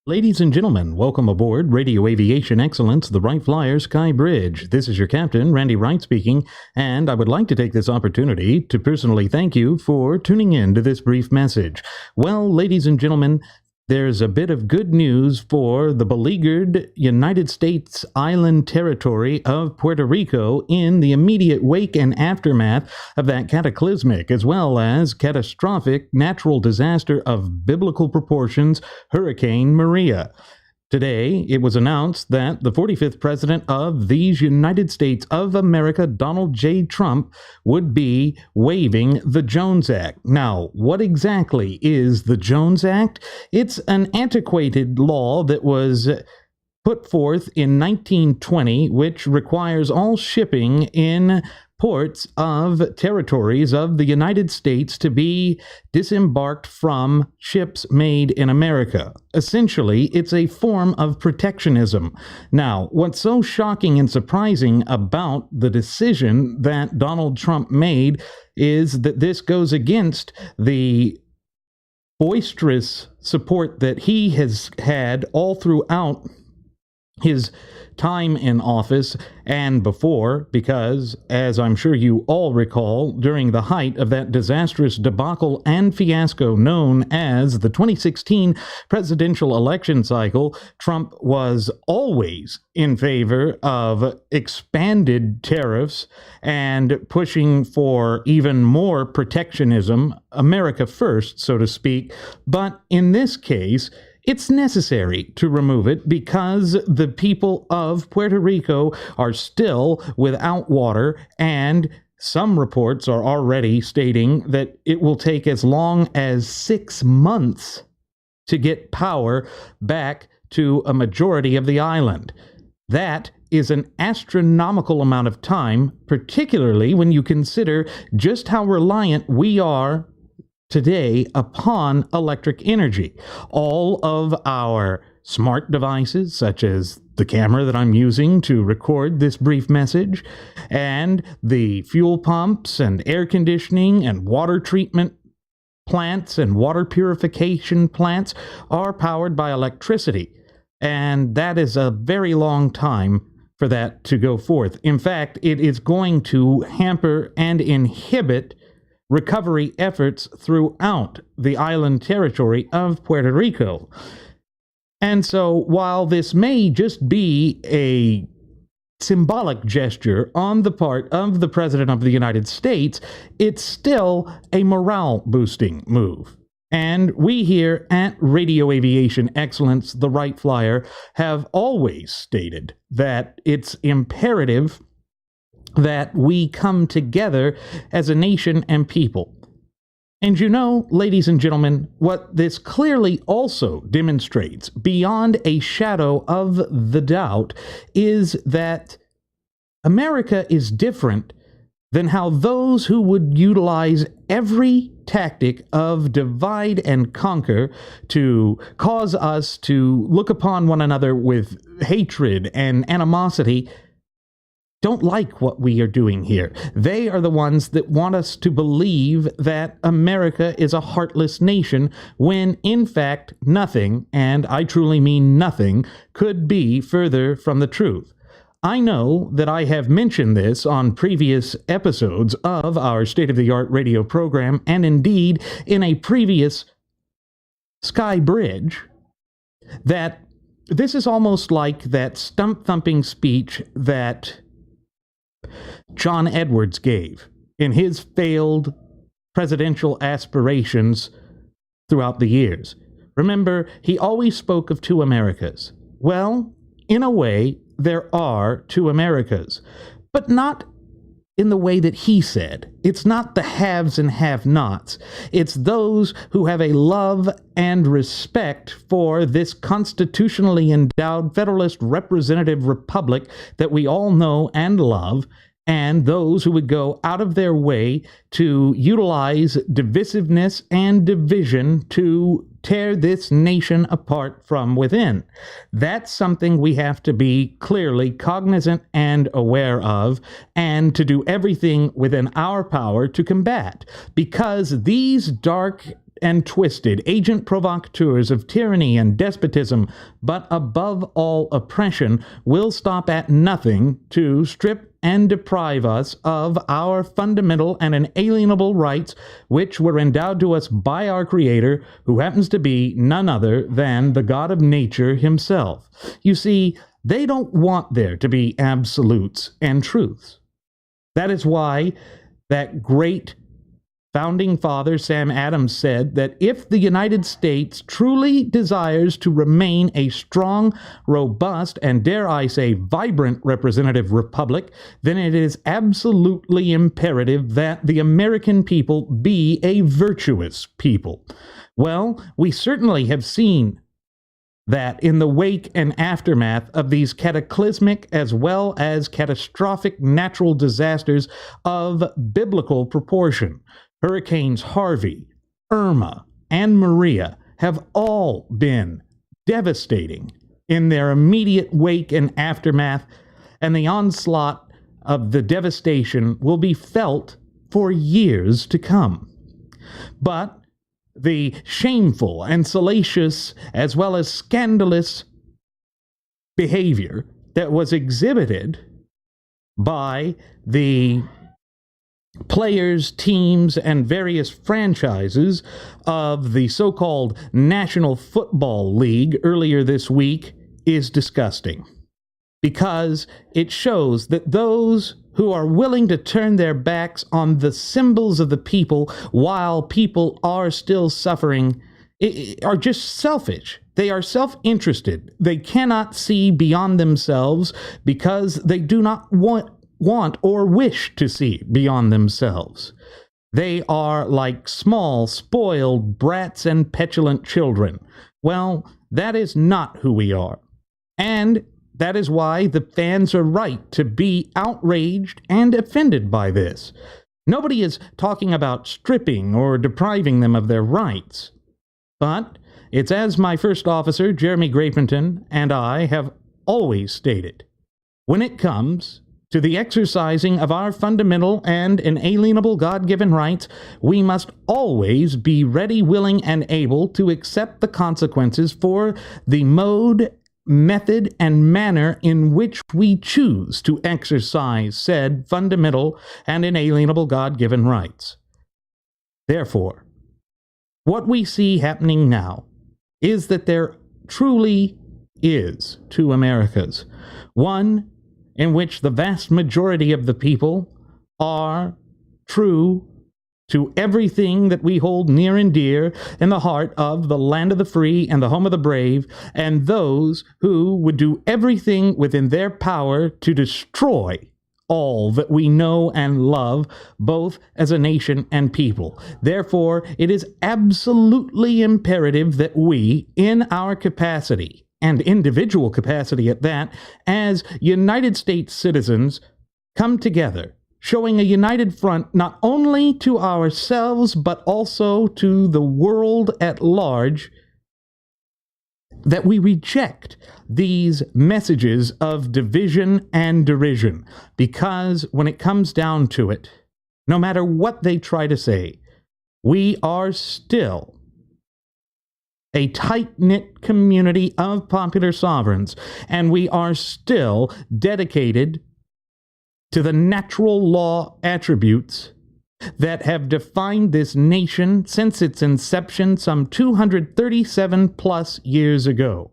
Ladies and gentlemen, welcome aboard Radio Aviation Excellence, the Wright Flyer Skybridge. This is your captain, Randy Wright speaking, and I would like to take this opportunity to personally thank you for tuning in to this brief message. Well, ladies and gentlemen, there's a bit of good news for the beleaguered United States island territory of Puerto Rico in the immediate wake and aftermath of that cataclysmic as well as catastrophic natural disaster of biblical proportions, Hurricane Maria. Today, it was announced that the 45th President of these United States of America, Donald J. Trump, would be waiving the Jones Act. Now, what exactly is the Jones Act? It's an antiquated law that was put forth in 1920, which requires all shipping in ports of territories of the United States to be disembarked from ships made in America. Essentially, it's a form of protectionism. Now, what's so shocking and surprising about the decision that Donald Trump made is that this goes against the boisterous support that he has had all throughout his time in office and before, because, as I'm sure you all recall, during the height of that disastrous debacle and fiasco known as the 2016 presidential election cycle, Trump was always in favor of expanded tariffs and pushing for even more protectionism, America first, so to speak. But in this case, it's necessary to remove it because the people of Puerto Rico are still without water, and some reports are already stating that it will take as long as 6 months to get power back to a majority of the island. That is an astronomical amount of time, particularly when you consider just how reliant we are today upon electric energy. All of our smart devices, such as the camera that I'm using to record this brief message, and the fuel pumps and air conditioning and water treatment plants and water purification plants are powered by electricity. And that is a very long time for that to go forth. In fact, it is going to hamper and inhibit recovery efforts throughout the island territory of Puerto Rico. And so while this may just be a symbolic gesture on the part of the President of the United States, it's still a morale-boosting move. And we here at Radio Aviation Excellence, the Wright Flyer, have always stated that it's imperative that we come together as a nation and people. And you know, ladies and gentlemen, what this clearly also demonstrates, beyond a shadow of the doubt, is that America is different than how those who would utilize every tactic of divide and conquer to cause us to look upon one another with hatred and animosity don't like what we are doing here. They are the ones that want us to believe that America is a heartless nation, when in fact nothing, and I truly mean nothing, could be further from the truth. I know that I have mentioned this on previous episodes of our state-of-the-art radio program, and indeed in a previous Skybridge, that this is almost like that stump-thumping speech that John Edwards gave in his failed presidential aspirations throughout the years. Remember, he always spoke of two Americas. Well, in a way, there are two Americas, but not in the way that he said. It's not the haves and have-nots. It's those who have a love and respect for this constitutionally endowed Federalist Representative Republic that we all know and love, and those who would go out of their way to utilize divisiveness and division to tear this nation apart from within. That's something we have to be clearly cognizant and aware of, and to do everything within our power to combat, because these dark and twisted, agent provocateurs of tyranny and despotism, but above all oppression, will stop at nothing to strip and deprive us of our fundamental and inalienable rights, which were endowed to us by our Creator, who happens to be none other than the God of nature himself. You see, they don't want there to be absolutes and truths. That is why that great founding father, Sam Adams, said that if the United States truly desires to remain a strong, robust, and dare I say, vibrant representative republic, then it is absolutely imperative that the American people be a virtuous people. Well, we certainly have seen that in the wake and aftermath of these cataclysmic as well as catastrophic natural disasters of biblical proportion. Hurricanes Harvey, Irma, and Maria have all been devastating in their immediate wake and aftermath, and the onslaught of the devastation will be felt for years to come. But the shameful and salacious as well as scandalous behavior that was exhibited by the players, teams, and various franchises of the so-called National Football League earlier this week is disgusting, because it shows that those who are willing to turn their backs on the symbols of the people while people are still suffering are just selfish. They are self-interested. They cannot see beyond themselves because they do not want or wish to see beyond themselves. They are like small, spoiled brats and petulant children. Well, that is not who we are. And that is why the fans are right to be outraged and offended by this. Nobody is talking about stripping or depriving them of their rights. But it's as my first officer, Jeremy Grapington, and I have always stated, when it comes to the exercising of our fundamental and inalienable God-given rights, we must always be ready, willing, and able to accept the consequences for the mode, method, and manner in which we choose to exercise said fundamental and inalienable God-given rights. Therefore, what we see happening now is that there truly is two Americas. One in which the vast majority of the people are true to everything that we hold near and dear in the heart of the land of the free and the home of the brave, and those who would do everything within their power to destroy all that we know and love, both as a nation and people. Therefore, it is absolutely imperative that we, in our capacity, and individual capacity at that, as United States citizens, come together, showing a united front not only to ourselves, but also to the world at large, that we reject these messages of division and derision. Because when it comes down to it, no matter what they try to say, we are still a tight-knit community of popular sovereigns, and we are still dedicated to the natural law attributes that have defined this nation since its inception some 237 plus years ago.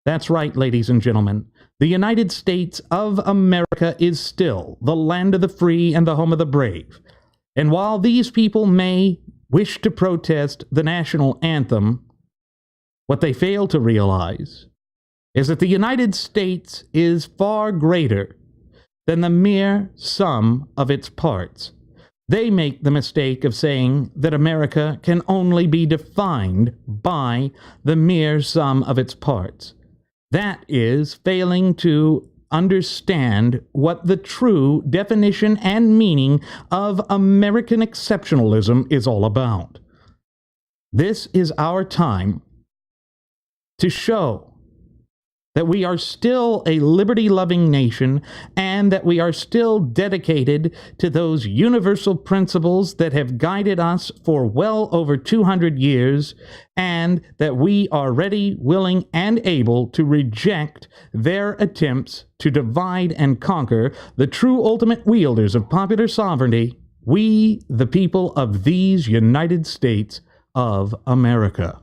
That's right, ladies and gentlemen. The United States of America is still the land of the free and the home of the brave. And while these people may wish to protest the national anthem, what they fail to realize is that the United States is far greater than the mere sum of its parts. They make the mistake of saying that America can only be defined by the mere sum of its parts. That is failing to understand what the true definition and meaning of American exceptionalism is all about. This is our time to show that we are still a liberty-loving nation, and that we are still dedicated to those universal principles that have guided us for well over 200 years, and that we are ready, willing, and able to reject their attempts to divide and conquer the true ultimate wielders of popular sovereignty, we, the people of these United States of America.